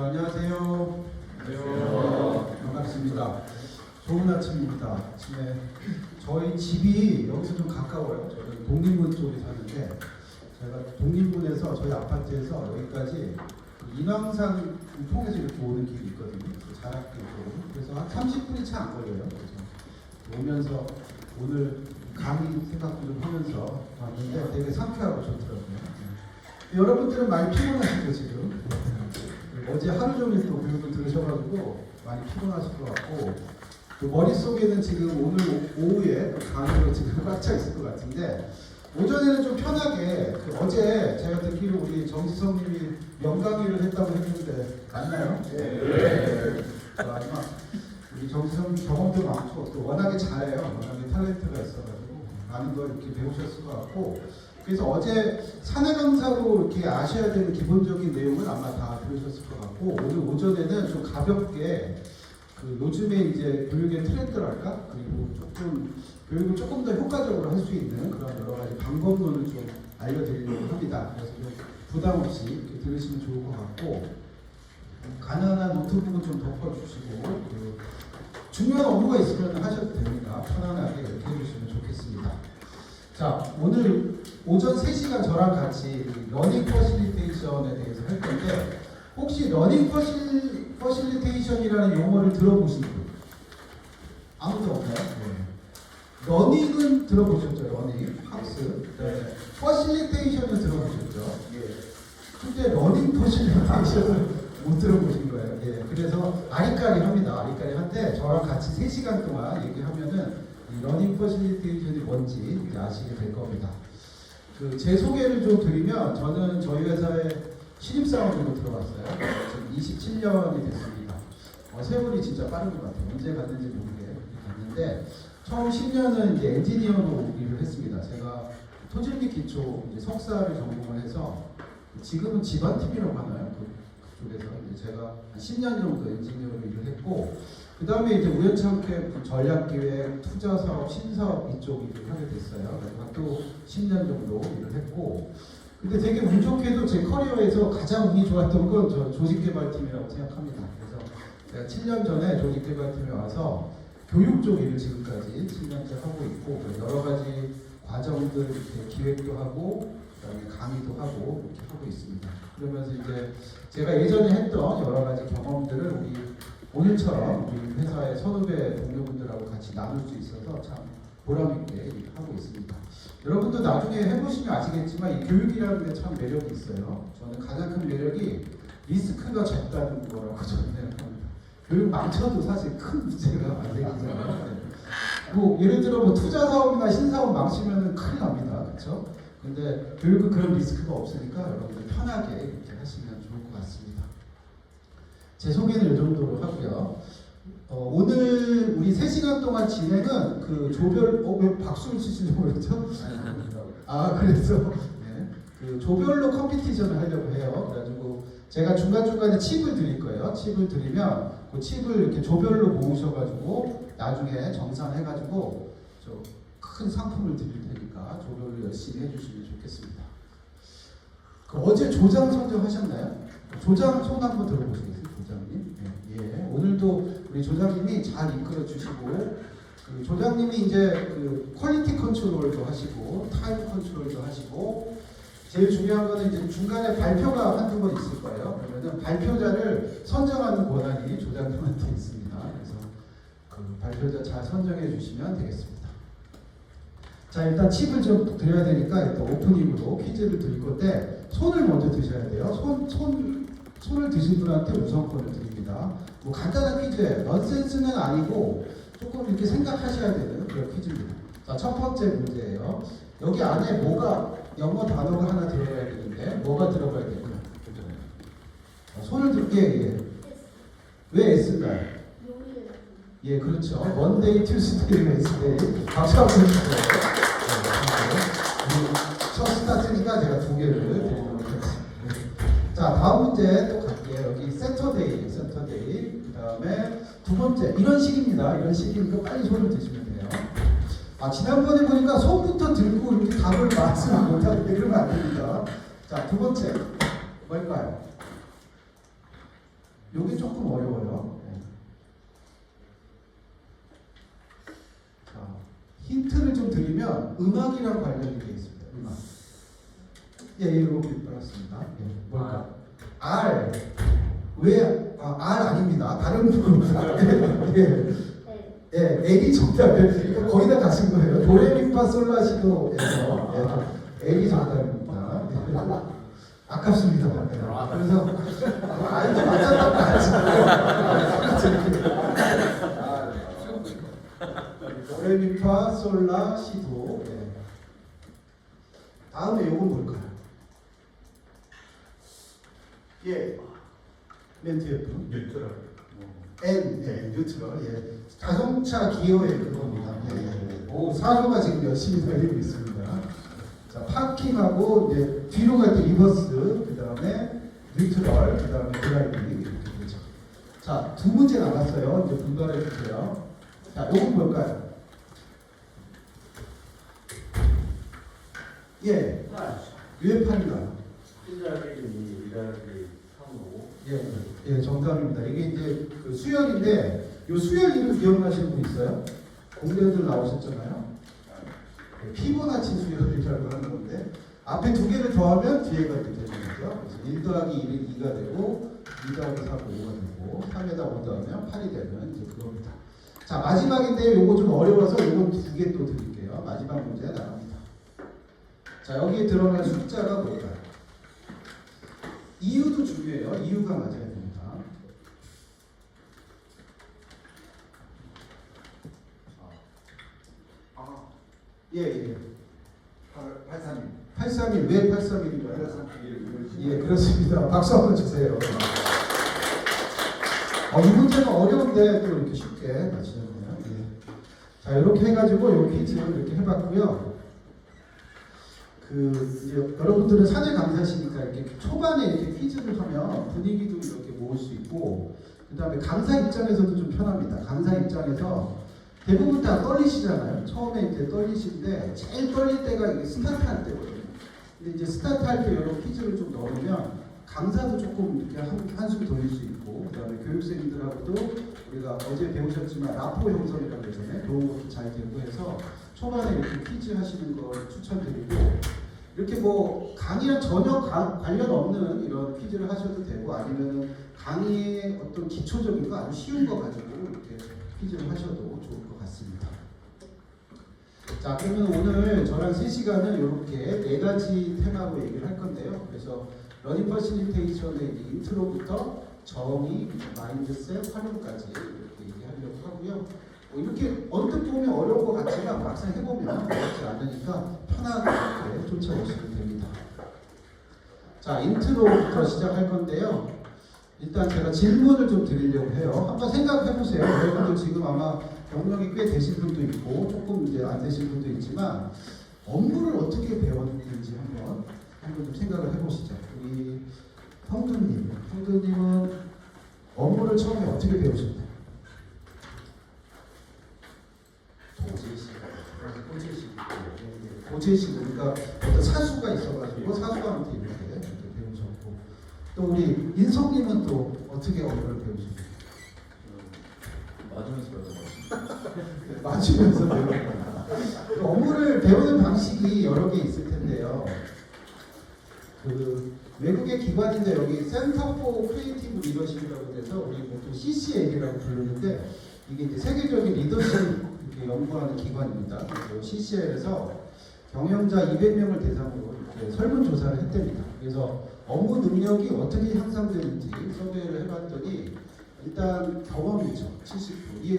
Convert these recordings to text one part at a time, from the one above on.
안녕하세요. 안녕하세요. 반갑습니다. 좋은 아침입니다. 아침에 저희 집이 여기서 좀 가까워요. 저는 독립문 쪽에 사는데 제가 독립문에서 저희 아파트에서 여기까지 인왕산 통해서 이렇게 오는 길이 있거든요. 자락길 쪽으로. 그래서 한 30분이 채 안 걸려요. 그래서 오면서 오늘 강의 생각도 좀 하면서 왔는데 되게 상쾌하고 좋더라고요. 여러분들은 많이 피곤하시죠 지금? 어제 하루 종일 또 교육을 들으셔가지고 많이 피곤하실 것 같고 그 머릿속에는 지금 오늘 오후에 강의로 지금 꽉 차 있을 것 같은데 오전에는 좀 편하게 어제 제가 듣기로 우리 정지성님이 명강의를 했다고 했는데 맞나요? 네. 마지막 우리 정지성님 경험도 많고 또 워낙에 잘해요. 워낙에 탤런트가 있어가지고 많은 걸 이렇게 배우셨을 것 같고 그래서 어제 사내 강사로 이렇게 아셔야 되는 기본적인 내용은 아마 다 들으셨을 것 같고 오늘 오전에는 좀 가볍게 그 요즘에 이제 교육의 트렌드랄까 그리고 조금 교육을 조금 더 효과적으로 할 수 있는 그런 여러 가지 방법론을 좀 알려드리려고 합니다. 그래서 좀 부담 없이 이렇게 들으시면 좋을 것 같고 가능한 노트북은 좀 덮어주시고 그 중요한 업무가 있으면 하셔도 됩니다. 편안하게 이렇게 해주시면 좋겠습니다. 자, 오늘 오전 3시간 저랑 같이 러닝 퍼실리테이션에 대해서 할 건데 혹시 러닝 퍼실리테이션이라는 용어를 들어보신 분? 아무도 없나요? 네. 러닝은 들어보셨죠? 러닝, 학습. 네. 퍼실리테이션은 들어보셨죠? 예. 근데 러닝 퍼실리테이션을 못 들어보신 거예요. 예. 그래서 아리까리합니다. 아리까리한데 저랑 같이 3시간 동안 얘기하면은 이 러닝 퍼실리테이션이 뭔지 아시게 될 겁니다. 제 소개를 좀 드리면 저는 저희 회사에 신입사원으로 들어왔어요. 지금 27년이 됐습니다. 세월이 진짜 빠른 것 같아요. 언제 갔는지 모르게 갔는데 처음 10년은 이제 엔지니어로 일을 했습니다. 제가 토질기 기초 이제 석사를 전공을 해서 지금은 집안팀이라고 하나요? 그쪽에서 이제 제가 한 10년 정도 엔지니어로 일을 했고 그 다음에 이제 우연찮게 전략기획, 투자사업, 신사업 이쪽 일을 하게 됐어요. 그래서 또 10년 정도 일을 했고 근데 되게 운 좋게도 제 커리어에서 가장 운이 좋았던 건 저 조직개발팀이라고 생각합니다. 그래서 제가 7년 전에 조직개발팀에 와서 교육 쪽 일을 지금까지 7년째 하고 있고 여러 가지 과정들 이렇게 기획도 하고 그다음에 강의도 하고 이렇게 하고 있습니다. 그러면서 이제 제가 예전에 했던 여러 가지 경험들을 우리 오늘처럼 우리 회사의 선후배 동료분들하고 같이 나눌 수 있어서 참 보람있게 하고 있습니다. 여러분도 나중에 해보시면 아시겠지만 이 교육이라는 게 참 매력이 있어요. 저는 가장 큰 매력이 리스크가 적다는 거라고 저는 생각합니다. 교육 망쳐도 사실 큰 문제가 안 생기잖아요. 뭐 예를 들어 뭐 투자 사업이나 신사업 망치면은 큰일 납니다. 그렇죠? 근데 교육은 그런 리스크가 없으니까 여러분들 편하게 이렇게 하시면 좋을 것 같습니다. 제 소개는 이 정도로 하고요. 오늘 우리 3시간 동안 진행은 그 조별, 왜 박수를 치시려고 그랬죠? 그래서 네, 그 조별로 컴피티션을 하려고 해요. 그래가지고 제가 중간중간에 칩을 드릴 거예요. 칩을 드리면 그 칩을 이렇게 조별로 모으셔가지고 나중에 정산해가지고 큰 상품을 드릴 테니까 조별로 열심히 해주시면 좋겠습니다. 어제 조장 선정하셨나요? 조장 손 한번 들어보시겠어요? 조장님? 예. 오늘도 우리 조장님이 잘 이끌어 주시고 조장님이 이제 그 퀄리티 컨트롤도 하시고 타임 컨트롤도 하시고 제일 중요한 거는 이제 중간에 발표가 한두 번 있을 거예요. 그러면 발표자를 선정하는 권한이 조장님한테 있습니다. 그래서 그 발표자 잘 선정해 주시면 되겠습니다. 자, 일단 칩을 좀 드려야 되니까 일단 오프닝으로 퀴즈를 드릴 건데 손을 먼저 드셔야 돼요. 손을 드신 분한테 우선권을 드립니다. 뭐 간단한 퀴즈예요. 넌센스는 아니고 조금 이렇게 생각하셔야 되는 그런 퀴즈입니다. 자, 첫 번째 문제예요. 여기 안에 뭐가 영어 단어가 하나 들어가야 되는데 뭐가 들어가야 될까요? 손을 들게 예. 왜 S인가요? 예, 그렇죠. 먼데이, 튜스데이, 웨스데이. 박수 한번 해주세요. 첫 스타트니까 제가 2개를 드리도록 하겠습니다. 자, 다음 문제 또 갈게요. 여기 세터데이. 그 다음에 두 번째. 이런 식입니다. 이런 식이니까 빨리 손을 드시면 돼요. 지난번에 보니까 손부터 들고 이렇게 답을 말씀을 못하는데 그러면 안 됩니다. 자, 두 번째. 뭘까요? 요게 조금 어려워요. 네. 자, 힌트를 좀 드리면 음악이랑 관련이 되어 있습니다. 음악. 예, 이거 알았습니다. 예, 뭘까? R. 왜? R 아닙니다. 다른 부분입니다. 예. 예, L이 정답이에요. 거의 다 가신 거예요. 도레미파솔라시도에서 L이 정답입니다. 예. 아깝습니다. 그래서 아이도 맞았다고 하지. 도레미파솔라시도. 예. 다음에 요건 뭘까요? 예. 맨 뒤에 분. 뉴트럴. N, 예, 뉴트럴, 예. 자동차 기어의 그겁니다. 예. 오, 사조가 지금 열심히 달리고 있습니다. 자, 파킹하고 이제 뒤로 갈 때 리버스, 그 다음에 뉴트럴, 그 다음에 드라이빙 이렇게 되죠. 자, 두 문제 남았어요. 이제 분발해 주세요. 자, 요건 뭘까요? 예. 왜 팔인가요? 1더하기 2, 2더하기 3으로. 예, 예, 정답입니다. 이게 이제 그 수열인데, 요 수열 이름 기억나시는 분 있어요? 공대들 나오셨잖아요. 피보나치 수열이라고 하는 건데, 앞에 두 개를 더하면 뒤에가 이렇게 되는 거죠. 그래서 1 더하기 1은 2가 되고, 2 더하기 4는 5가 되고, 3에다 5 더하면 8이 되는 이제 그겁니다. 자, 마지막인데 요거 좀 어려워서 요건 두 개 또 드릴게요. 마지막 문제 나갑니다. 자, 여기에 들어간 숫자가 뭘까요? 이유도 중요해요. 이유가 맞아야 됩니다. 예, 예. 831. 831. 왜 831인가요? 예, 그렇습니다. 박수 한번 주세요. 이 문제는 어려운데 또 이렇게 쉽게 맞히셨네요. 예. 자, 이렇게 해가지고 요 퀴즈를 이렇게 해봤고요. 이제 여러분들은 사내 강사시니까 이렇게 초반에 이렇게 퀴즈를 하면 분위기도 이렇게 모을 수 있고, 그 다음에 강사 입장에서도 좀 편합니다. 강사 입장에서 대부분 다 떨리시잖아요. 처음에 이제 떨리시는데 제일 떨릴 때가 이게 스타트 할 때거든요. 근데 이제 스타트 할 때 이런 퀴즈를 좀 넣으면 강사도 조금 이렇게 한숨 돌릴 수 있고, 그 다음에 교육생들하고도 우리가 어제 배우셨지만 라포 형성이라고 했잖아요. 그런 것도 잘 되고 해서 초반에 이렇게 퀴즈 하시는 걸 추천드리고, 이렇게 뭐 강의랑 전혀 관련 없는 이런 퀴즈를 하셔도 되고, 아니면 강의의 어떤 기초적인 거 아주 쉬운 거 가지고 이렇게 퀴즈를 하셔도 좋을 것 같습니다. 자, 그러면 오늘 저랑 3시간은 이렇게 4가지 테마로 얘기를 할 건데요. 그래서 러닝 퍼실리테이션의 인트로부터 정의, 마인드셋, 활용까지 이렇게 얘기하려고 하고요. 이렇게 언뜻 보면 어려운 것 같지만 막상 해보면 어렵지 않으니까 편하게 이렇게 쫓아오시면 됩니다. 자, 인트로부터 시작할 건데요. 일단 제가 질문을 좀 드리려고 해요. 한번 생각해 보세요. 여러분들 지금 아마 경력이 꽤 되신 분도 있고 조금 이제 안 되신 분도 있지만 업무를 어떻게 배웠는지 한번 좀 생각을 해보시죠. 우리 형두님은 업무를 처음에 어떻게 배우셨나요? 고제식, 그러니까 어떤 사수가 있어가지고 사수한테 이렇게 배우셨고, 또 우리 인성님은 또 어떻게 업무를 배우셨나요? 맞으면서 배우는 거. 맞으면서 배우는 업무를 배우는 방식이 여러 개 있을 텐데요. 외국의 기관인데 여기 센터 포 크리에이티브 리더십이라고 해서 우리 보통 CCL이라고 부르는데, 이게 이제 세계적인 리더십 연구하는 기관입니다. 그래서 CCL에서 경영자 200명을 대상으로 이렇게 설문조사를 했답니다. 그래서 업무 능력이 어떻게 향상되는지 서베이를 해봤더니, 일단 경험이죠. 70%. 이게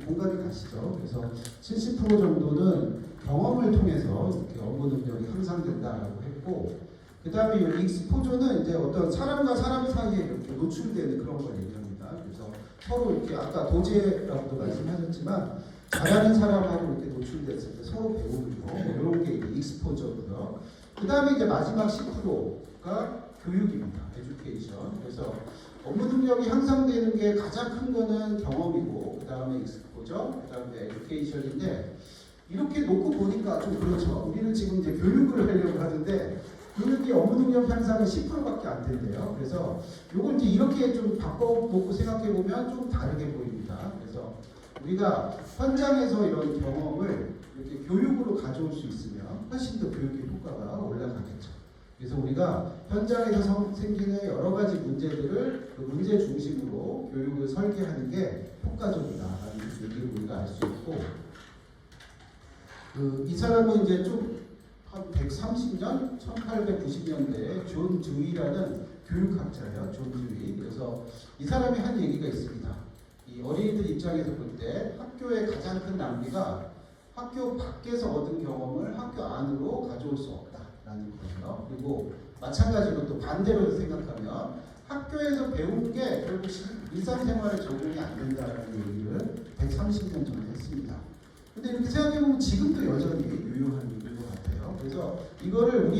공감이 가시죠? 그래서 70% 정도는 경험을 통해서 이렇게 업무 능력이 향상된다라고 했고, 그 다음에 이 익스포저는 이제 어떤 사람과 사람 사이에 이렇게 노출되는 그런 걸 얘기합니다. 그래서 서로 이렇게 아까 도제라고도 말씀하셨지만 잘하는 사람하고 이렇게 노출됐을 때 서로 배우는 거, 이런 게 익스포저고요. 그 다음에 이제 마지막 10%가 교육입니다. 에듀케이션. 그래서 업무 능력이 향상되는 게 가장 큰 거는 경험이고, 그 다음에 익스포저, 그 다음에 에듀케이션인데, 이렇게 놓고 보니까 좀 그렇죠. 우리는 지금 이제 교육을 하려고 하는데 교육의 업무 능력 향상은 10%밖에 안 된대요. 그래서 요걸 이제 이렇게 좀 바꿔보고 생각해 보면 좀 다르게 보입니다. 그래서 우리가 현장에서 이런 경험을 이렇게 교육으로 가져올 수 있으면 훨씬 더 교육의 효과가 올라가겠죠. 그래서 우리가 현장에서 생기는 여러 가지 문제들을 그 문제 중심으로 교육을 설계하는 게 효과적이다라는 얘기를 우리가 알 수 있고, 이 사람은 이제 좀 한 130년, 1890년대에 존 듀이라는 교육학자예요. 존 듀이. 그래서 이 사람이 한 얘기가 있습니다. 이 어린이들 입장에서 볼 때 학교의 가장 큰 낭비가 학교 밖에서 얻은 경험을 학교 안으로 가져올 수 없다라는 거예요. 그리고 마찬가지로 또 반대로 생각하면 학교에서 배운 게 결국 일상생활에 적용이 안 된다라는 얘기를 130년 전에 했습니다. 근데 이렇게 생각해보면 지금도 여전히 유효한 얘기인 것 같아요. 그래서 이거를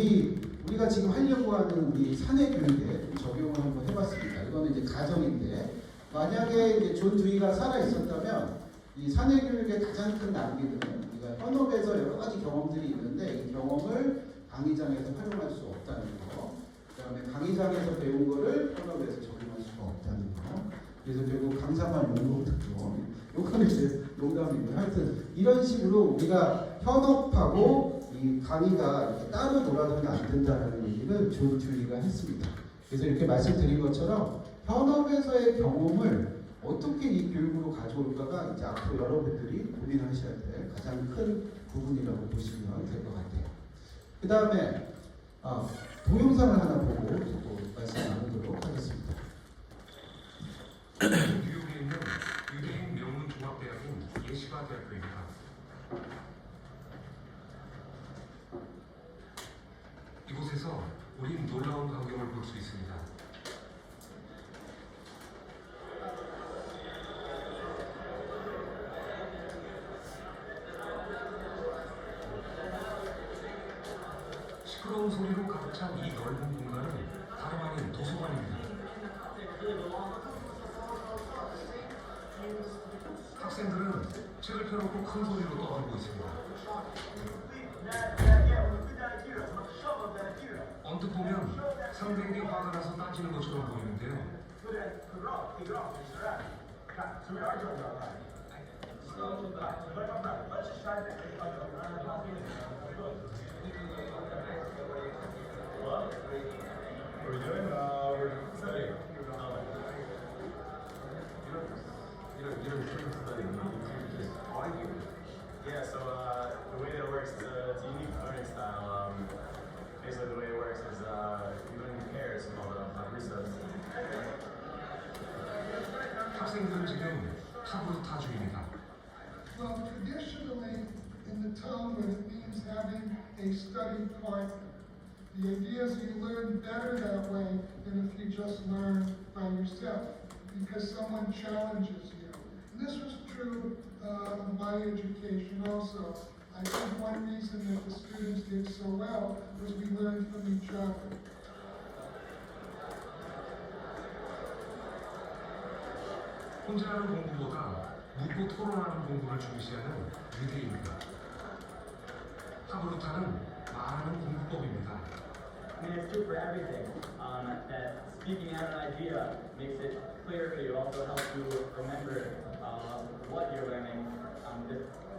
우리가 지금 하려고 하는 우리 사내 교육에 좀 적용을 한번 해봤습니다. 이거는 이제 가정인데, 만약에 이제 존 듀이가 살아 있었다면 이 사내 교육의 가장 큰 낭비는 우리가 현업에서 여러 가지 경험들이 있는데 이 경험을 강의장에서 활용할 수 없다는 거, 그다음에 강의장에서 배운 거를 현업에서 적용할 수가 없다는 거. 그래서 결국 강사만 용어 듣고, 요거는 이제 농담이고, 하여튼 이런 식으로 우리가 현업하고 이 강의가 이렇게 따로 놀아서는 안 된다는 얘기를 존 듀이가 했습니다. 그래서 이렇게 말씀드린 것처럼 현업에서의 경험을 어떻게 이 교육으로 가져올까가 이제 앞으로 여러분들이 고민하셔야 될 가장 큰 부분이라고 보시면 될 것 같아요. 그 다음에 동영상을 하나 보고 또 말씀 나누도록 하겠습니다. 뉴욕에 있는 유대인 명문 종합대학인 예시바 대학교입니다. 이곳에서 우린 놀라운 광경을 볼 수 있습니다. 시끄러운 소리로 가득 찬 이 넓은 공간은 다름 아닌 도서관입니다. 학생들은 책을 펴놓고 큰 소리로 떠들고 있습니다. 언뜻 보면 상대에게 화가 나서 따지는 것처럼 보이는데요. Yeah, so the way that it works, it's a unique learning style. Basically, the way it works is you learn in pairs called recess. 학생들은 지금 타부르타 중입니다. Well, traditionally, in the Talmud, it means having a study partner. The idea is you learn better that way than if you just learn by yourself, because someone challenges you. And this was true of my education also. I think one reason that the students did so well was we learned from each other. 혼자 하는 공부보다 묻고 토론하는 공부를 중시하는 유대인입니다. 타부르타는 말하는 공부법입니다. I mean, it's good for everything. That speaking out an idea makes it clear, but it also helps you remember what you're learning.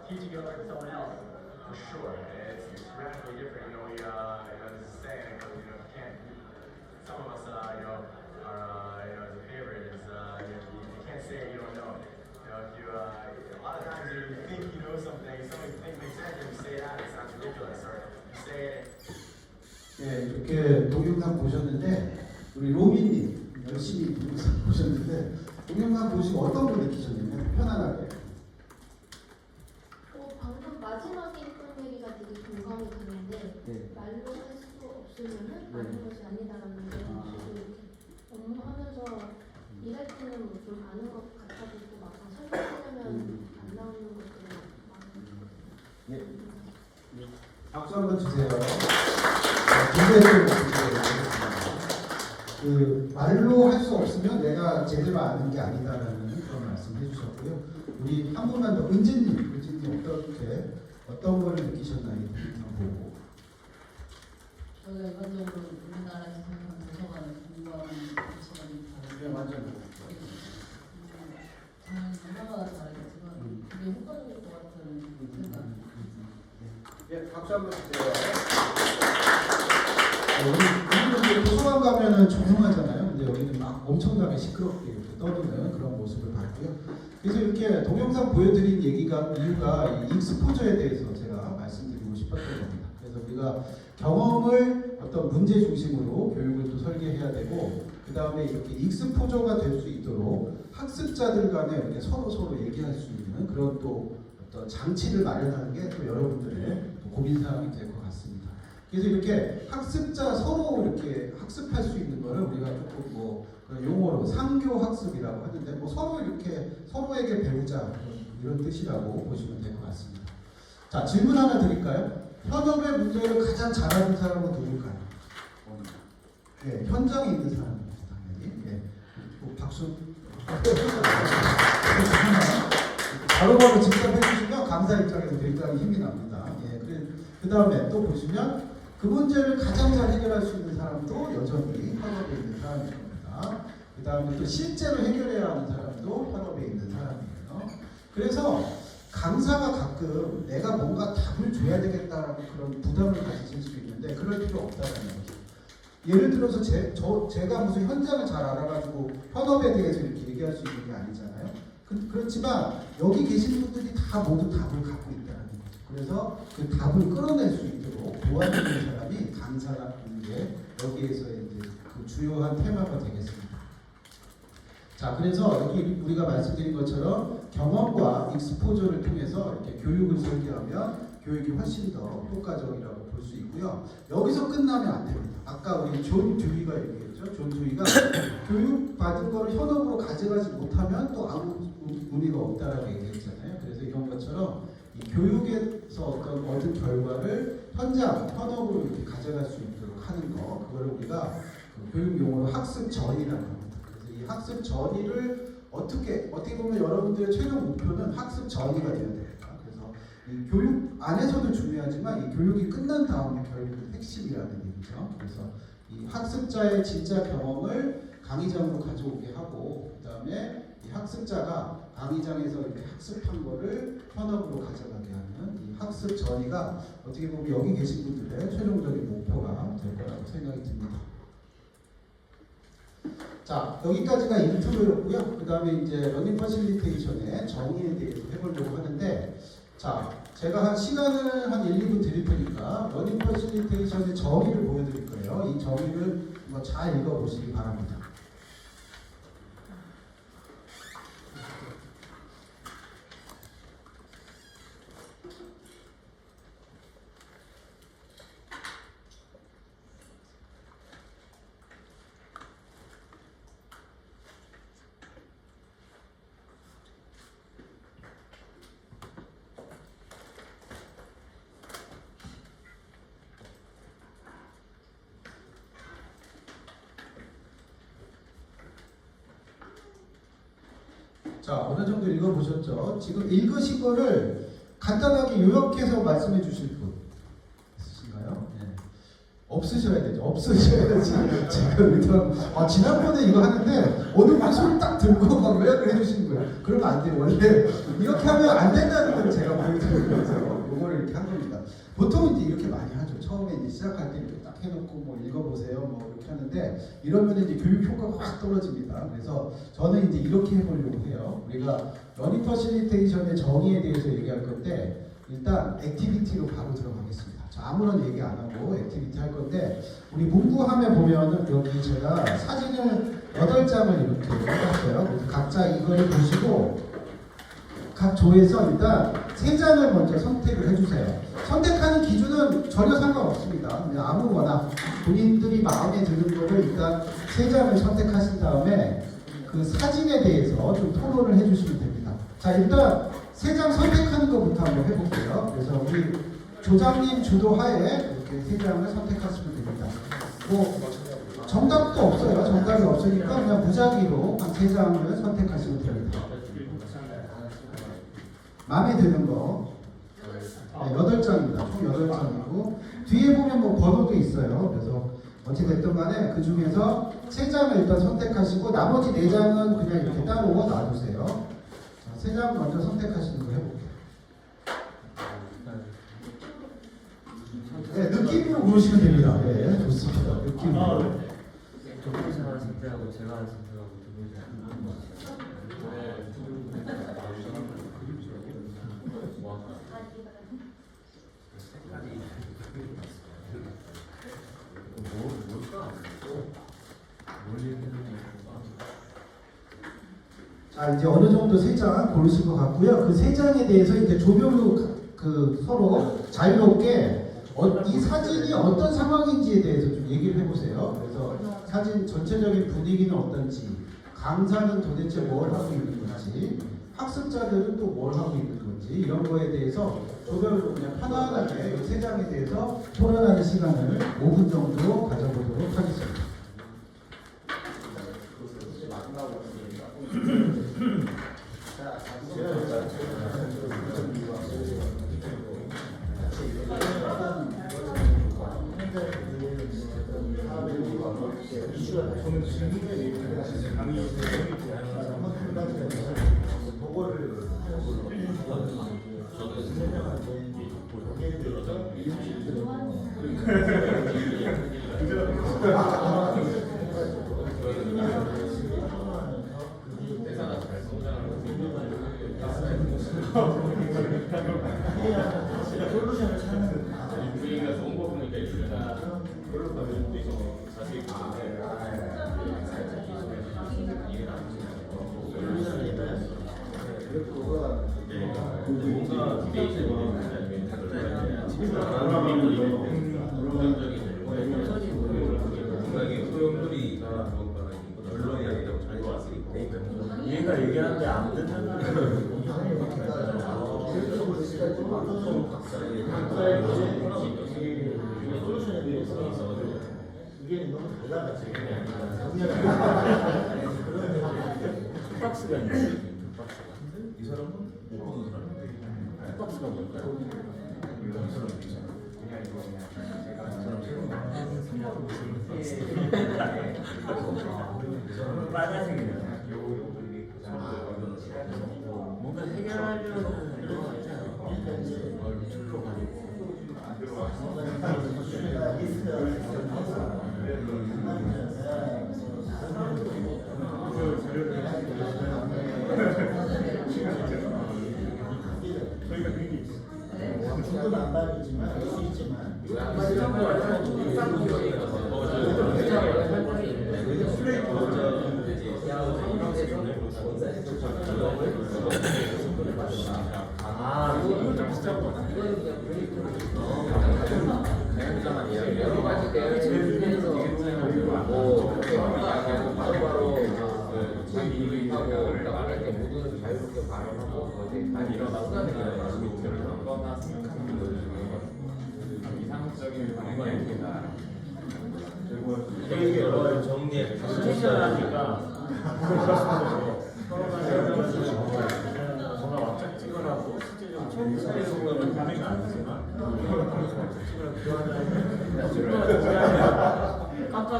Teaching you over to someone else. For sure, it's radically different. There's a saying, you can't. Some of us, are, as a favorite is, you can't say it, you don't know it. If you, a lot of times you think you know something, something you think makes sense, and you say it out, it sounds ridiculous, or you say it. 네, 이렇게 동영상 보셨는데 우리 로빈님 열심히 동영상 보셨는데 동영상 보시고 어떤 걸 느끼셨냐면 편안하게. 방금 마지막에 했던 얘기가 되게 공감이 가는데 네. 말로 할 수 없으면은 아는 것이 아니다라는 게 이렇게 업무하면서 일할 때는 좀 아는 것 같아도 또 막상 설명하려면 안 나오는 것들이 많은 네. 박수 한번 주세요. 그 말로 할 수 없으면 내가 제대로 아는 게 아니다라는 그런 말씀 해주셨고요. 우리 한 분만 더, 은진님 어떤 걸 느끼셨나요? 이 동영상 보고. 저희가 일반적으로 우리나라에서 생각하는 도서관을 공부하는 가치관이 네, 다르고 완전. 저는 문화마다 다르겠지만 그게 효과적일 것 같다는 생각. 예, 박수 한번 주세요. 우리 도서관 가면은 조용하잖아요. 근데 여기는 막 엄청나게 시끄럽게 이렇게 떠드는 그런 모습을 봤고요. 그래서 이렇게 동영상 보여드린 이유가 이 익스포저에 대해서 제가 말씀드리고 싶었던 겁니다. 그래서 우리가 경험을 어떤 문제 중심으로 교육을 또 설계해야 되고, 그 다음에 이렇게 익스포저가 될 수 있도록 학습자들 간에 이렇게 서로 얘기할 수 있는 그런 또 어떤 장치를 마련하는 게 또 여러분들의 또 고민사항이 될 것 같습니다. 그래서 이렇게 학습자 서로 이렇게 학습할 수 있는 거를 우리가 조금 뭐 용어로 상교 학습이라고 하는데, 뭐 서로 이렇게 서로에게 배우자 이런 뜻이라고 보시면 될 것 같습니다. 자, 질문 하나 드릴까요? 현업의 문제를 가장 잘하는 사람은 누굴까요? 네, 현장에 있는 사람입니다, 당연히. 네. 박수. 바로바로 직접 해주시면 강사 입장에서 굉장히 힘이 납니다. 예, 그 다음에 또 보시면 그 문제를 가장 잘 해결할 수 있는 사람도 여전히 현업에 있는 사람일 겁니다. 그 다음에 또 실제로 해결해야 하는 사람도 현업에 있는 사람이에요. 그래서 강사가 가끔 내가 뭔가 답을 줘야 되겠다라고 그런 부담을 가지실 수 있는데 그럴 필요 없다는 거죠. 예를 들어서 제가 무슨 현장을 잘 알아가지고 현업에 대해서 이렇게 얘기할 수 있는 게 아니잖아요. 그렇지만 여기 계신 분들이 다 모두 답을 갖고 있다는 거죠. 그래서 그 답을 끌어낼 수 있도록 도와주는 사람이 강사라는 게 여기에서 이제 그 주요한 테마가 되겠습니다. 자, 그래서 여기 우리가 말씀드린 것처럼 경험과 익스포저를 통해서 이렇게 교육을 설계하면 교육이 훨씬 더 효과적이라고 볼 수 있고요. 여기서 끝나면 안 됩니다. 아까 우리 존 듀이가 얘기했죠. 존 듀이가 교육 받은 거를 현업으로 가져가지 못하면 또 아무 의미가 없다라고 얘기했잖아요. 그래서 이런 것처럼 이 교육에서 어떤 얻은 결과를 현업으로 이렇게 가져갈 수 있도록 하는 거, 그거를 우리가 그 교육 용어로 학습 전이라고 합니다. 그래서 이 학습 전이를 어떻게 보면 여러분들의 최종 목표는 학습 전이가 되어야 됩니다. 그래서 이 교육 안에서도 중요하지만 이 교육이 끝난 다음에 결국은 핵심이라는 얘기죠. 그래서 이 학습자의 진짜 경험을 강의장으로 가져오게 하고, 그 다음에 이 학습자가 강의장에서 이렇게 학습한 거를 현업으로 가져가게 하는 이 학습 전이가 어떻게 보면 여기 계신 분들의 최종적인 목표가 될 거라고 생각이 듭니다. 자, 여기까지가 인트로였고요. 그 다음에 이제 러닝 퍼실리테이션의 정의에 대해서 해보려고 하는데, 자, 제가 한 시간을 한 1, 2분 드릴 테니까 러닝 퍼실리테이션의 정의를 보여드릴 거예요. 이 정의를 한번 잘 읽어보시기 바랍니다. 자, 어느 정도 읽어보셨죠? 지금 읽으신 거를 간단하게 요약해서 말씀해 주실 분 있으신가요? 네. 없으셔야 되죠. 없으셔야지. 제가 의도한, 지난번에 이거 하는데 오늘 막 손을 딱 들고 막 요약을 해주시는 거예요. 그러면 안 돼요. 원래 이렇게 하면 안 된다는 걸 제가 보여드리면서 요거를 이렇게 한 겁니다. 보통 이제 이렇게 많이 하죠. 처음에 이제 시작할 때 이렇게 딱 해놓고 뭐 읽어보세요. 뭐 이렇게 하는데 이러면 이제 교육 효과가 확 떨어집니다. 그래서 저는 이제 이렇게 해보려고 해요. 우리가 러닝 퍼실리테이션의 정의에 대해서 얘기할 건데 일단 액티비티로 바로 들어가겠습니다. 자, 아무런 얘기 안 하고 액티비티 할 건데 우리 문구함에 보면은 여기 제가 사진을 8장을 이렇게 해봤어요. 그래서 각자 이거를 보시고 각 조에서 일단 3장을 먼저 선택을 해주세요. 선택하는 기준은 전혀 상관없습니다. 그냥 아무거나 본인들이 마음에 드는 거를 일단 3장을 선택하신 다음에 그 사진에 대해서 좀 토론을 해주시면 됩니다. 자, 일단 3장 선택하는 것부터 한번 해볼게요. 그래서 우리 조장님 주도하에 이렇게 3장을 선택하시면 됩니다. 뭐 정답도 없어요. 정답이 없으니까 그냥 무작위로 한 3장을 선택하시면 됩니다. 마음에 드는 거 8장 8장입니다. 총 8장이고 뒤에 보면 뭐 번호도 있어요. 그래서 어찌됐든 간에 그 중에서 3장을 일단 선택하시고 나머지 4장은 그냥 이렇게 따로 놔두세요. 자, 3장 먼저 선택하시는 거 해볼게요. 네, 느낌으로 고르시면 됩니다. 네, 좋습니다. 느낌으로. 두 분이서 하는 선택하고 제가 하는 선택하고 두 분이서 하는 자, 이제 어느 정도 3장 고르실 것 같고요. 그 3장에 대해서 이제 조별로 그 서로 자유롭게 이 사진이 어떤 상황인지에 대해서 좀 얘기를 해보세요. 그래서 사진 전체적인 분위기는 어떤지, 강사는 도대체 뭘 하고 있는 건지, 학습자들은 또 뭘 하고 있는 건지 이런 거에 대해서 조별로 그냥 편안하게 이 3장에 대해서 토론하는 시간을 5분 정도 가져보도록 하겠습니다. 얘가 얘기하는데 안 듣는 이게 너무 달라가지고 박스가 있네. 이 사람은 못 보는 사람인데 박스가 뭘까요? 빨간색이네요. 뭔가 해결하려는 의도가 있잖아요. 줄로 가지고. 중도는 안 받지만 알 수 있지만 아, 이거 좀 비슷한 거 같아. 여러 가지 대응을 해서 바로바로 자기 얘기하고 나갈 때 모두는 자유롭게 발언하고 다 일어나고 그거나 생각하는 거죠. 이상적인 방법입니다. 되게 어려워요. 정리해. 스테이션하니까 뭔가 막장 찍어라고 실제적으로 청사의 정도는 감이 안 되지만 깜빡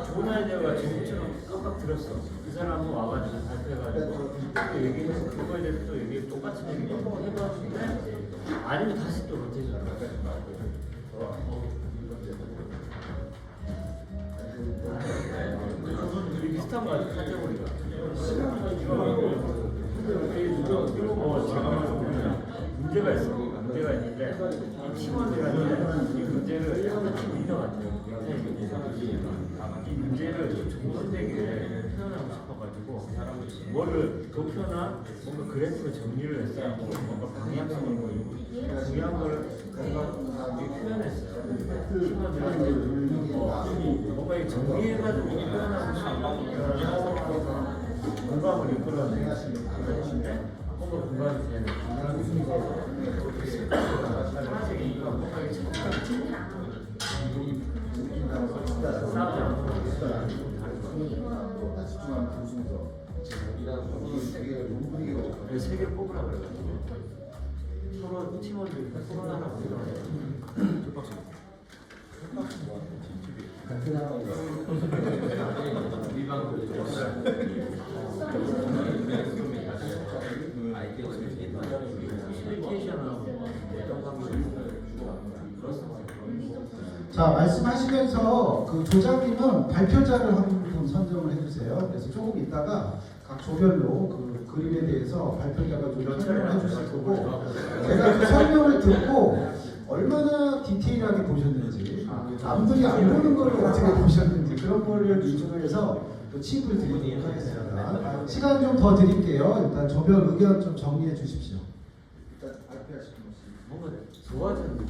좋은 아이디어가 지금처럼 깜빡 들었어. 그 사람은 와가지고 발표해가지고 또 얘기해서 그거에 대해서 또 얘기 똑같은 얘기 또 해봤는데 아니면 다시 또 로테이션 우리 비슷한 거 같아. 카테고리가 문제가 있어. 문제가 있는데 이 팀원들한테 이 문제를 하나씩 리더 같아요. 이 문제를 정돈되게 표현하고 싶어가지고 뭐를 도표나 뭔가 그래프로 정리를 했어요. 뭔가 방향성을 보이고 중요한 거를 뭔가 표현했어요. 팀원들한테 뭔가 이 정리해가지고 표현하고 싶은 공감을 이끌어내는 것인데 뭔가 공감이 되는 그런 하나씩이니까 뭔가 이게 싸우지 않고 세개 뽑으라 그래가지고 서로 팀원들 서로 하나 자, 말씀하시면서 그 조장님은 발표자를 한 분 선정을 해주세요. 그래서 조금 있다가 각 조별로 그 그림에 대해서 발표자가 좀 설명을 해주실 거고, 제가 그 설명을 듣고 얼마나 디테일하게 보셨는지, 남들이 안 보는 걸 어떻게 보셨는지 그런 거를 이중해서 또 팁을 드리도록 하겠습니다. 시간 좀 더 드릴게요. 일단 조별 의견 좀 정리해 주십시오. 일단 발표하시는 것이 뭔가 좋아지는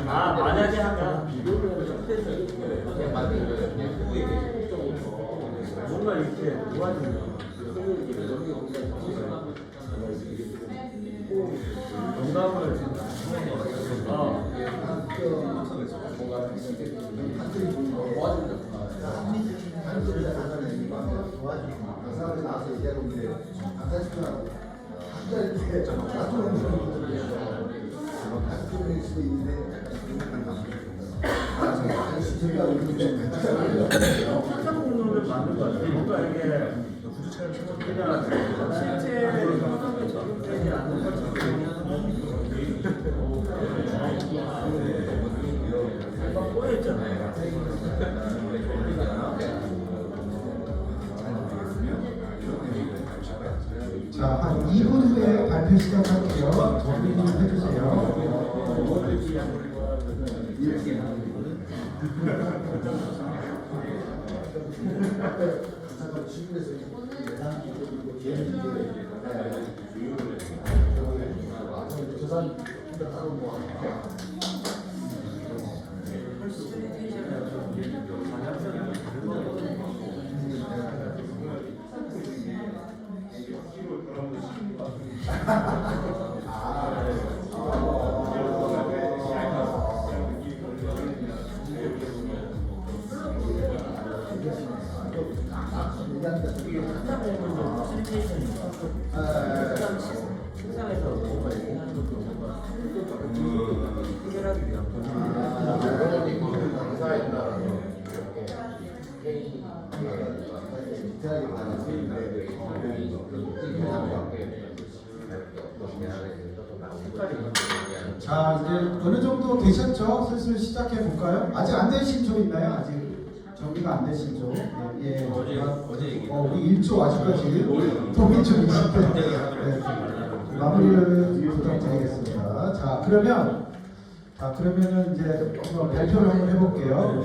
뭔가 만약에 하면 뭔가 이렇게 도와주는 농담을 사람이 나와서 얘기하는 게 안타깝지만 한달 좀 나중에 가족들일 수도 있는데 상상 공론을 만든 것 같아요. 뭔가 이게 그냥 실제 상상에 적용되지 않는 것처럼 꼬여있잖아요. 자, 한 2분 후에 발표 시작할게요. 정리 좀 해주세요. 세상에서 뭔가 얘기하는 것도 뭔가 해결하기 위한 자, 이제 어느 정도 되셨죠? 슬슬 시작해 볼까요? 아직 안 되신 조 있나요? 아직 정리가 안 되신 조. 예, 우리 1조 아직까지 동의 중이신데 네. 마무리를 부탁드리겠습니다. 자, 그러면은 이제 한번 발표를 한번 해볼게요.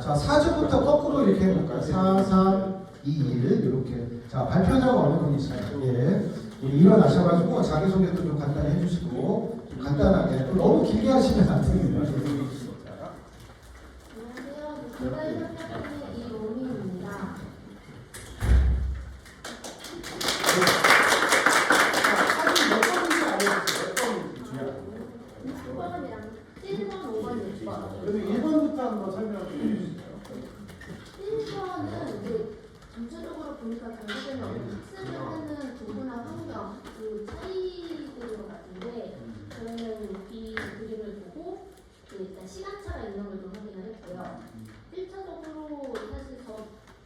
자, 4주부터 거꾸로 이렇게 해볼까요? 4, 3, 2, 1 이렇게. 자, 발표자가 어느 분이시나요? 예. 우리 일어나셔가지고 자기소개도 좀 간단히 해주시고 좀 간단하게 또 너무 길게 하시면 안 됩니다. 안녕하세요. 국가협력단의 이로미입니다. 6번이랑 1번, 5번, 6번. 그러면 1번부터 한번 설명해 주시죠. 1번은 전체적으로 보니까 결국에는 학습을 하는 도구나 환경 그 차이인 것 같은데, 저는 이 그림을 보고 일단 시간차가 있는 걸 좀 확인을 했고요. 1차적으로 사실 저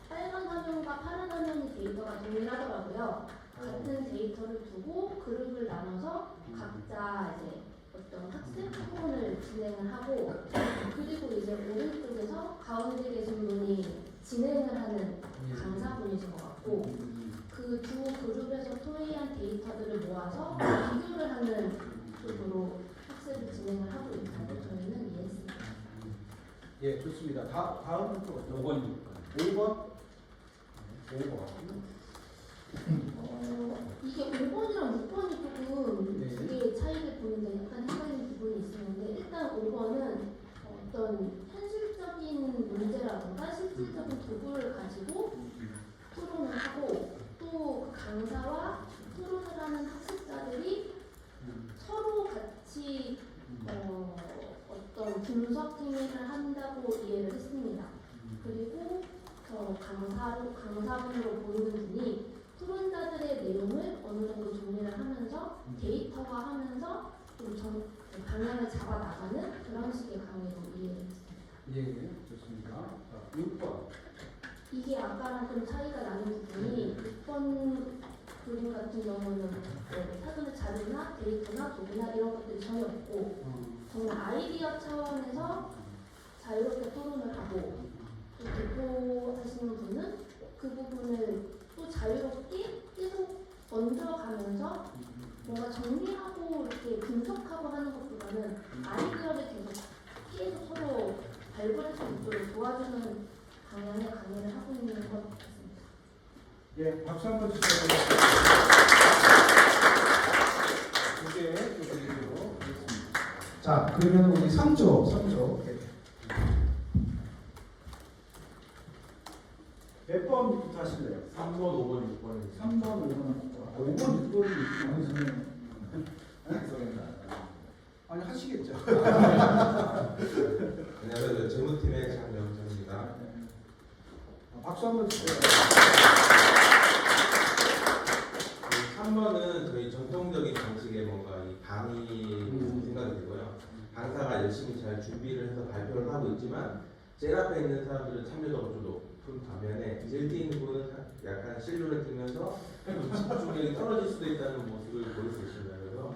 빨간 화면과 파란 화면의 데이터가 동일하더라고요. 같은 데이터를 두고 그룹을 나눠서 각자 이제 어떤 학습 토론을 진행을 하고, 그리고 이제 오른쪽에서 가운데 계신 분이 진행을 하는 강사분이신 것 같고, 그 두 그룹에서 토의한 데이터들을 모아서 비교를 하는 쪽으로 학습을 진행을 하고 있다고 저희는 이해했습니다. 예, 좋습니다. 다음은 또 5번입니까? 5번? 5번. 이게 5번이랑 6번이 조금 네. 이게 차이를 보는데 약간 헷갈리는 부분이 있었는데 일단 5번은 어떤 현실적인 문제라든가 실질적인 도구를 가지고 토론을 하고 또 강사와 토론을 하는 학습자들이 서로 같이 어떤 분석 행위를 한다고 이해를 했습니다. 그리고 강사분으로 보이는 분이 토론자들의 내용을 어느 정도 정리를 하면서 데이터화하면서 좀 방향을 잡아 나가는 그런 식의 강의로 이해를 했습니다. 예, 좋습니다. 자, 6번. 이게 아까랑 좀 차이가 나는 부분이 6번 그림 같은 경우는 사전의 자료나 데이터나 도구나 이런 것들이 전혀 없고 정말 아이디어 차원에서 자유롭게 토론을 하고 또 대표하시는 분은 그 부분을 또 자유롭게 계속 얹어가면서 뭔가 정리하고 이렇게 분석하고 하는 것보다는 아이디어를 계속 서로 발굴할 수 있도록 도와주는 방향의 강의를 하고 있는 것 같습니다. 예, 박수 한번 주세요. 이게 또 드리도록 하겠습니다. 자, 그러면 우리 3조. 몇 번부터 하실래요? 3번, 5번, 6번. 3번, 5번, 5번, 6번이 아니 하시겠죠. 안녕하세요. 재무팀의 장명철입니다. 박수 한번 주세요. 3번은 저희 전통적인 방식의 뭔가 이 강의 생각이 들고요. 강사가 열심히 잘 준비를 해서 발표를 하고 있지만 제일 앞에 있는 사람들은 참여도가 좀 높은 반면에 제일 뒤에 있는 분은 약간 실루를 들면서 좀 집중력이 떨어질 수도 있다는 모습을 보일 수 있습니다. 그래서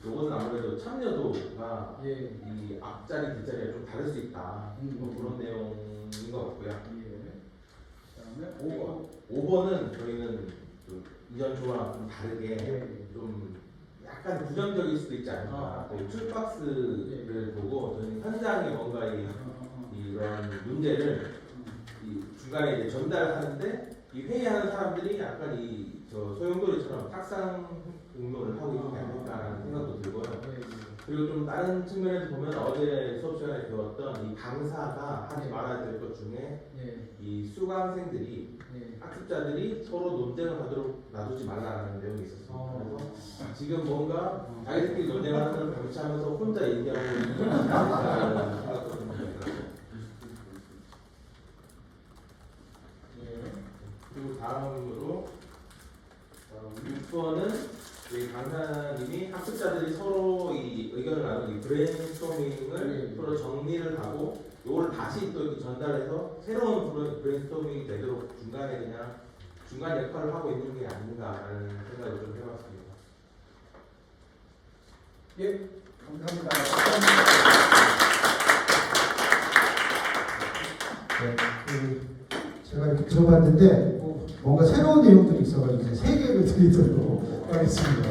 이거는 아무래도 참여도가 예. 이 앞자리 뒷자리가 좀 다를 수 있다. 뭐 그런 내용인 것 같고요. 그다음에 5번. 5번은 저희는 좀 이전 조와 좀 다르게 예. 좀 약간 부정적일 수도 있지 않을까. 저희 툴박스를 보고 저희는 현장에 뭔가 이런 문제를 이 중간에 이제 전달하는데 이 회의하는 사람들이 약간 저 소용돌이처럼 탁상 공론을 하고 있는 게 아닐까라는 생각도 들고요. 그리고 좀 다른 측면에서 보면 어제 수업 시간에 배웠던 이 강사가 하지 말아야 될 것 중에 이 수강생들이 학습자들이 서로 논쟁을 하도록 놔두지 말라는 내용이 있었습니다. 그래서 지금 뭔가 자기들끼리 논쟁하는 걸 방치하면서 혼자 얘기하고 있는 생각도 좀 들더라고요. 그리고 다음으로 6번은 저희 강사님이 학습자들이 서로 이 의견을 나누는 이 브레인스토밍을 서로 정리를 하고 이걸 다시 또 이렇게 전달해서 새로운 브레인스토밍이 되도록 중간에 그냥 중간 역할을 하고 있는 게 아닌가라는 생각을 좀 해봤습니다. 예, 감사합니다. 제가 이렇게 들어봤는데 뭔가 새로운 내용들이 있어가지고 이제 3개를 드리도록 하겠습니다.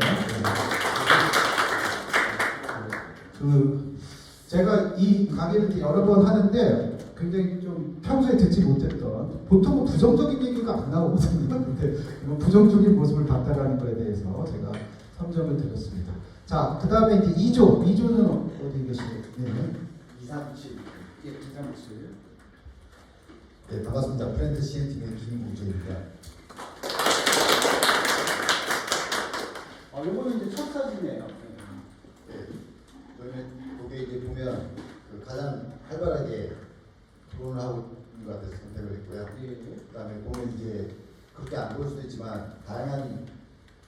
제가 이 강의를 여러 번 하는데 굉장히 좀 평소에 듣지 못했던 보통은 부정적인 얘기가 안 나오거든요. 근데 부정적인 모습을 봤다라는 거에 대해서 제가 3점을 드렸습니다. 자, 그 다음에 이제 2조는 어디 계시나요? 네. 237. 예, 237. 네, 반갑습니다. 프렌드 CN팀의 김국조입니다. 요거는 이제 첫 사진이에요. 네, 저는 거기에 이제 보면 가장 활발하게 토론을 하고 있는 것 같아서 선택을 했고요. 그다음에 보면 이제 그렇게 안 보일 수도 있지만 다양한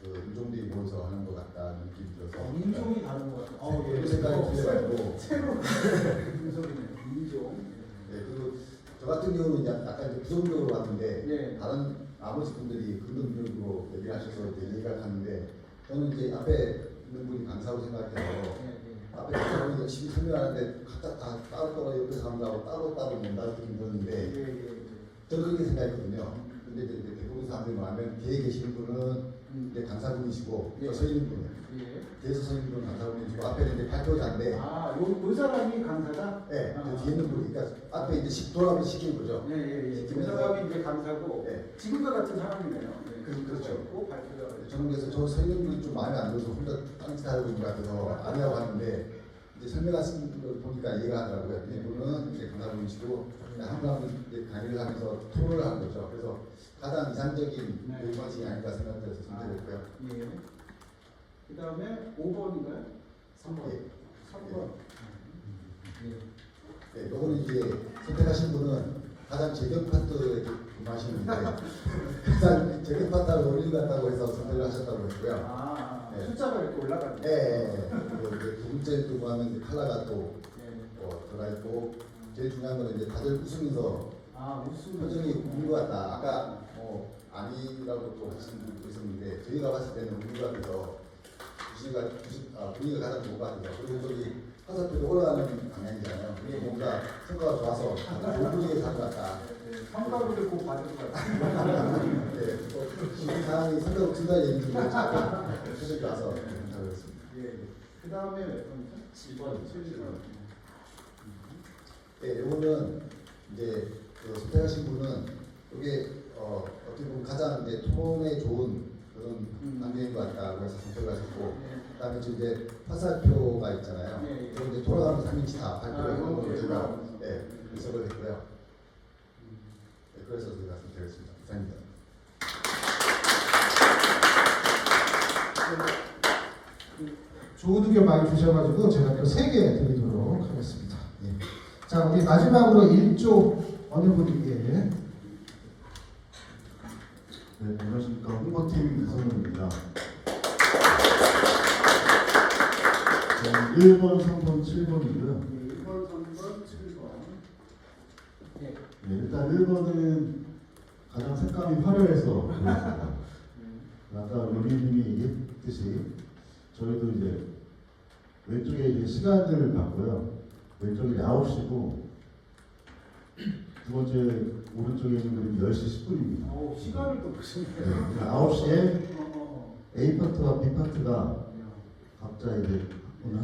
인종들이 모여서 하는 것 같다는 느낌이 들어서 인종이 다른 것 같아요. 그 생각이 들어가지고 새로운 인종이네요. 인종. 네, 그리고 저 같은 경우는 이제 약간 이제 부정적으로 봤는데 다른 나머지 분들이 긍정적으로 얘기를 하셔서 이제 이해가 가는데 저는 이제 앞에 있는 분이 강사로 생각해서 앞에 강사분이 열심히 설명하는데 각각 다 따로따로 옆에 사람들하고 따로따로 논다는 느낌이 들었는데 저는 그렇게 생각했거든요. 근데 이제 대부분 사람들이 말하면 뒤에 계시는 분은 이제 강사분이시고 서 있는 분은 대수 선생님도 강사분이시고 앞에는 이제 발표자인데 요 사람이 강사다? 네, 그 뒤에 있는 분이 그러니까 앞에 이제 돌아가면 시키는 거죠. 그 사람이 이제 강사고 네. 지금과 같은 사람이네요. 그렇죠. 있고 발표자. 저는 그래서 저 설명이 좀 마음에 안 들어서 혼자 딴짓 하고 있는 것 같아서 아니라고 하는데 이제 설명하신 걸 보니까 이해가 하더라고요. 이분은 이제 강사분이시고 한번 이제 강의를 하면서 토론을 하는 거죠. 그래서 가장 이상적인 방식이 아닐까 생각돼서 선택했고요. 예. 그 다음에 5번인가요? 3번. 예. 3번. 네, 요거는 이제 선택하신 분은 가장 제격 파트에 근무하시는데 가장 제격 파트를 올린 것 같다고 해서 선택을 하셨다고 했고요. 네. 숫자가 이렇게 올라가네요. 네. 그리고 이제 두 번째 근무하는 이제 컬러가 또 들어가 있고 제일 중요한 거는 이제 다들 웃으면서 표정이 웃는 것 같다. 아까 아니라고 또 하신 분도 있었는데 저희가 봤을 때는 웃는 것 같아서 분위기가 가장 좋은 것 같아서 그리고 저기 화살표가 올라가는 방향이잖아요. 그래서 뭔가 성과가 좋아서 좋은 분위기에 사는 것 같다. 성과를 꼭 받을 것 같아요. 네, 지금 상황이 성과가 없다 얘기 좀 표정이 좋아서 잘했습니다. 그 다음에 7번. 네, 요거는 이제 그 선택하신 분은 이게 어떻게 보면 가장 이제 토론에 좋은 그런 환경인 것 같다고 해서 선택을 하셨고, 그다음에 지금 이제 화살표가 있잖아요. 그럼 이제 돌아가면서 3인치 다 발표를 하는 걸로 제가 분석을 했고요. 네, 그래서 제가 선택했습니다. 감사합니다. 좋은 의견 많이 주셔가지고 제가 또 3개 드리도록 하겠습니다. 예. 자, 우리 마지막으로 1조 어느 분에게? 네, 안녕하십니까. 홍보팀 이성훈입니다. 1번, 3번, 7번이고요. 1번, 3번, 7번. 네, 일단 1번은 가장 색감이 화려해서 그렇습니다. 아까 로리님이 얘기했듯이 저희도 이제 왼쪽에 이제 시간을 봤고요. 왼쪽이 9시고 두 번째 오른쪽에 있는 그림이 10시 10분입니다. 시간을 또 보시네요. 네, 9시에 A 파트와 B 파트가 각자 이제 오늘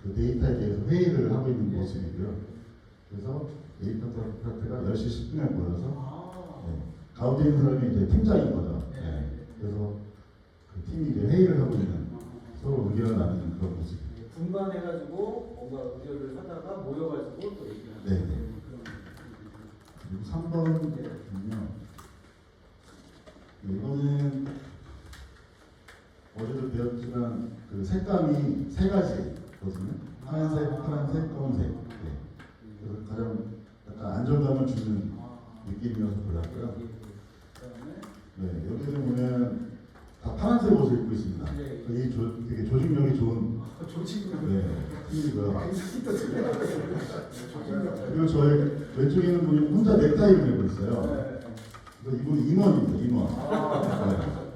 그 데이터에 대해서 회의를 하고 있는 모습이고요. 그래서 A 파트와 B 파트가 10시 10분에 모여서 가운데 있는 사람이 이제 팀장인 거죠. 그래서 그 팀이 이제 회의를 하고 있는 서로 의견을 나누는 그런 모습입니다. 분반해가지고 뭔가 의견을 하다가 모여가지고 또 얘기하는. 네. 그리고 3번은요. 이거는 어제도 배웠지만 그 색감이 3가지거든요. 하얀색, 파란색, 검은색. 네. 그래서 가장 약간 안정감을 주는 느낌이어서 골랐고요. 네, 여기를 보면 다 파란색 옷을 입고 있습니다. 되게 조직력이 좋은 팀이고요. 그리고 저희 왼쪽에 있는 분이 혼자 넥타이를 메고 있어요. 이분이 임원입니다. 임원.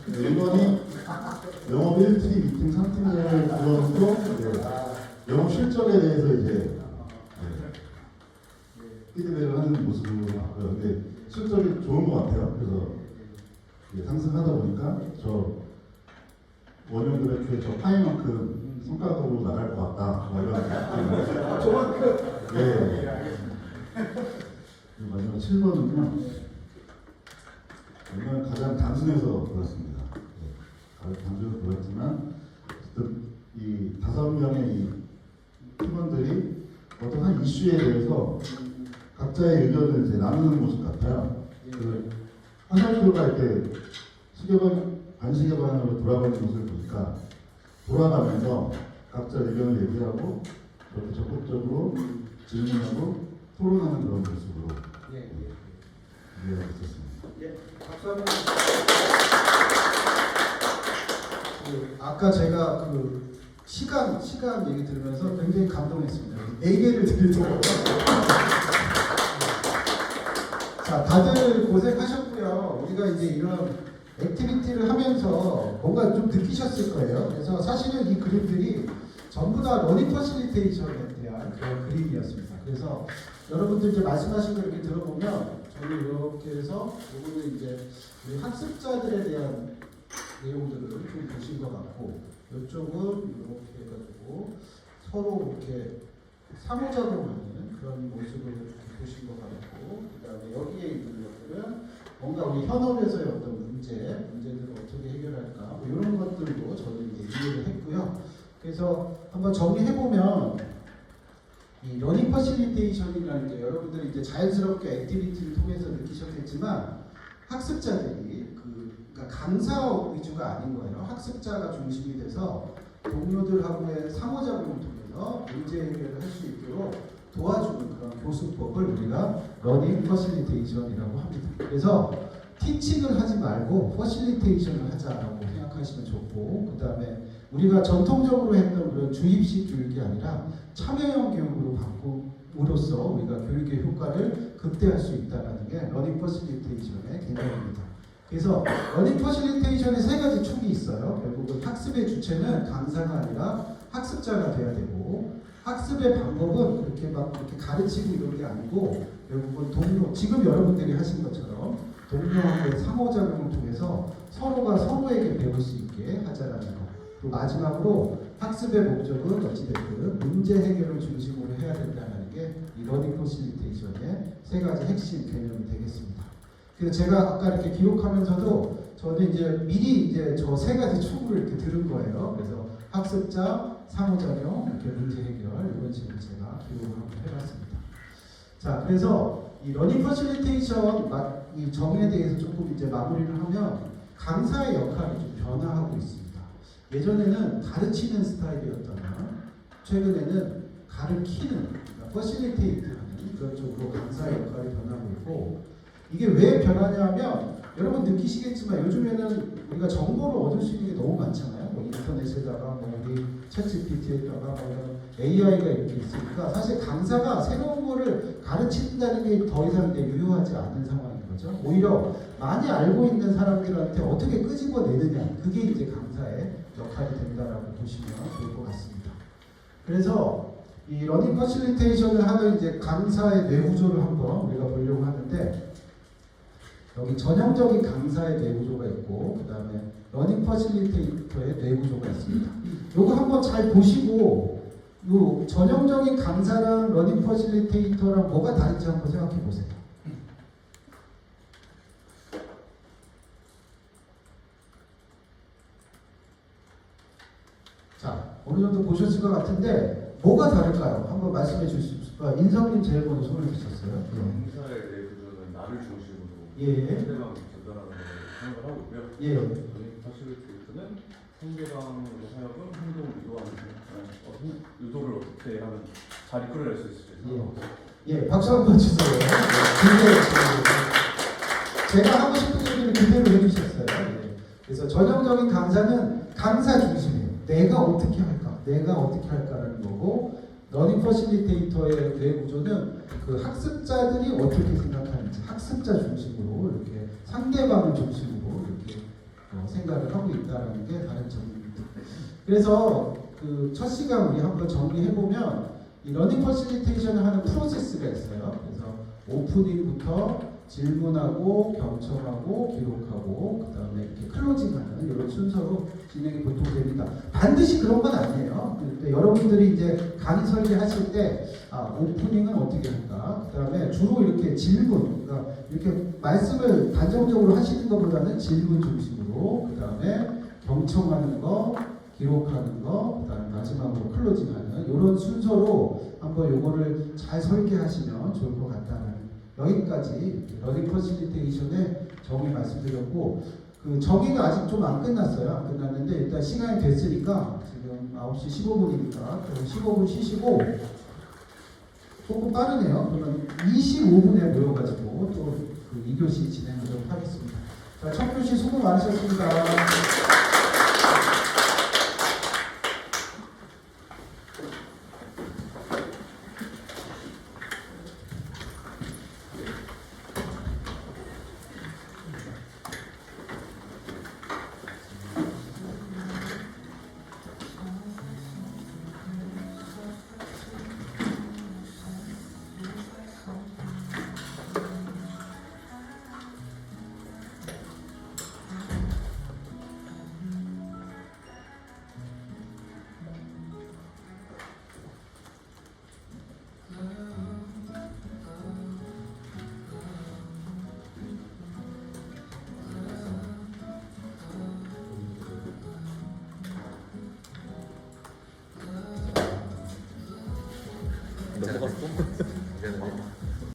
네. 임원이 영업 1팀, 2팀, 3팀을 구성해서 영업 실적에 대해서 이제 피드백을 하는 모습으로 봤고요. 근데 실적이 좋은 것 같아요. 그래서 상승하다 보니까 저 원형 그래프의 저 파이만큼 성과급으로 나갈 것 같다. 이런 저만큼. 네. 그리고 마지막 7번은요. 이건 가장 단순해서 그렇습니다. 가장 단순해서 그렇지만 어쨌든 이 5명의 이 팀원들이 어떤 한 이슈에 대해서 각자의 의견을 이제 나누는 모습 같아요. 그 화살표가 이렇게 반시계 방향으로 돌아가는 모습을 보니까 돌아가면서 각자 의견을 얘기하고 그렇게 적극적으로 질문하고 토론하는 그런 모습으로 이해하고 있었습니다. 박수합니다. 아까 제가 그 시간 얘기 들으면서 굉장히 감동했습니다. 4개를 드리도록 자, 다들 고생하셨고요. 우리가 이제 이런 액티비티를 하면서 뭔가 좀 느끼셨을 거예요. 그래서 사실은 이 그림들이 전부 다 러닝 퍼실리테이션에 대한 그런 그림이었습니다. 그래서 여러분들 이제 말씀하신 거 이렇게 들어보면 저는 이렇게 해서 요거는 이제 우리 학습자들에 대한 내용들을 좀 보신 것 같고, 이쪽은 이렇게 해가지고 서로 이렇게 상호작용하는 그런 모습을 이렇게 보신 것 같고, 그다음에 여기에 있는 것들은 뭔가 우리 현업에서의 어떤 문제들을 어떻게 해결할까, 뭐 이런 것들도 저는 이제 이해를 했고요. 그래서 한번 정리해 보면 이 러닝 퍼실리테이션이라는 게 여러분들이 이제 자연스럽게 액티비티를 통해서 느끼셨겠지만 학습자들이 그러니까 강사 위주가 아닌 거예요. 학습자가 중심이 돼서 동료들하고의 상호작용을 통해서 문제 해결을 할 수 있도록 도와주는 그런 교수법을 우리가 러닝 퍼실리테이션이라고 합니다. 그래서 티칭을 하지 말고 퍼실리테이션을 하자라고 생각하시면 좋고, 그 다음에 우리가 전통적으로 했던 그런 주입식 교육이 아니라 참여형 교육으로 바꿈으로써 우리가 교육의 효과를 극대화할 수 있다는 게 러닝 퍼실리테이션의 개념입니다. 그래서 러닝 퍼실리테이션의 세 가지 축이 있어요. 결국은 학습의 주체는 강사가 아니라 학습자가 돼야 되고, 학습의 방법은 그렇게 막 이렇게 가르치고 이런 게 아니고 결국은 동료, 지금 여러분들이 하신 것처럼 동료와의 상호작용을 통해서 서로가 서로에게 배울 수 있게 하자라는 거. 그리고 마지막으로 학습의 목적은 어찌됐든 문제 해결을 중심으로 해야 된다는 게 이 러닝 퍼실리테이션의 세 가지 핵심 개념이 되겠습니다. 그래서 제가 아까 이렇게 기록하면서도 저는 이제 미리 이제 저 세 가지 축을 이렇게 들은 거예요. 그래서 학습자, 상호작용, 이렇게 문제 해결, 이런 식으로 제가 기록을 한번 해봤습니다. 자, 그래서 이 러닝 퍼실리테이션 이 정의에 대해서 조금 이제 마무리를 하면 강사의 역할이 좀 변화하고 있습니다. 예전에는 가르치는 스타일이었다면 최근에는 가르치는, 그러니까 퍼실리테이트하는 그런 쪽으로 강사의 역할이 변하고 있고, 이게 왜 변하냐면 여러분 느끼시겠지만 요즘에는 우리가 정보를 얻을 수 있는 게 너무 많잖아요. 뭐 인터넷에다가 뭐 우리 챗GPT에다가 뭐 이런 AI가 이렇게 있으니까 사실 강사가 새로운 거를 가르친다는 게 더 이상 이제 유효하지 않은 상황인 거죠. 오히려 많이 알고 있는 사람들한테 어떻게 끄집어내느냐, 그게 이제 강사의 역할이 된다라고 보시면 좋을 것 같습니다. 그래서 이 러닝 퍼실리테이션을 하는 이제 강사의 뇌구조를 한번 우리가 보려고 하는데, 여기 전형적인 강사의 뇌구조가 있고, 그 다음에 러닝 퍼실리테이터의 뇌구조가 있습니다. 요거 한번 잘 보시고, 요 전형적인 강사랑 러닝 퍼실리테이터랑 뭐가 다른지 한번 생각해 보세요. 자, 어느 정도 보셨을 것 같은데 뭐가 다를까요? 한번 말씀해 주실 수 있을까요? 인성님 제일 먼저 손을 드셨어요. 강사의 뇌구조는 나를 중심으로 상대방을 전달하는 걸 생각을 하고 있고요. 러닝 퍼실리테이터는 상대방으로 하여금 행동을 유도하는 유도를 어떻게 하면 잘 이끌어낼 수 있을지. 박수 한번 주세요. 제가 하고 싶은 얘기를 그대로 해주셨어요. 그래서 전형적인 강사는 강사 중심이에요. 내가 어떻게 할까라는 거고, 러닝 퍼실리테이터의 뇌구조는 그 학습자들이 어떻게 생각하는지 학습자 중심으로 이렇게 상대방을 중심으로 이렇게 생각을 하고 있다는 게 다른 점입니다. 그래서 그 첫 시간 우리 한번 정리해 보면 이 러닝 퍼실리테이션을 하는 프로세스가 있어요. 그래서 오프닝부터 질문하고 경청하고 기록하고 그 다음에 이렇게 클로징하는 이런 순서로 진행이 보통 됩니다. 반드시 그런 건 아니에요. 근데 여러분들이 이제 강의 설계하실 때 오프닝은 어떻게 할까? 그 다음에 주로 이렇게 질문, 그러니까 이렇게 말씀을 단정적으로 하시는 것보다는 질문 중심으로, 그 다음에 경청하는 거, 기록하는 거, 그 다음에 마지막으로 클로징하는 이런 순서로 한번 요거를 잘 설계하시면 좋을 것 같다는, 여기까지 러닝 퍼실리테이션의 정의 말씀드렸고, 그 정의가 아직 좀 안 끝났어요. 안 끝났는데 일단 시간이 됐으니까 지금 9시 15분이니까 15분 쉬시고, 조금 빠르네요. 그러면 25분에 모여가지고 또 그 2교시 진행하도록 하겠습니다. 자, 첫 교시 수고 많으셨습니다. 넘어갔어.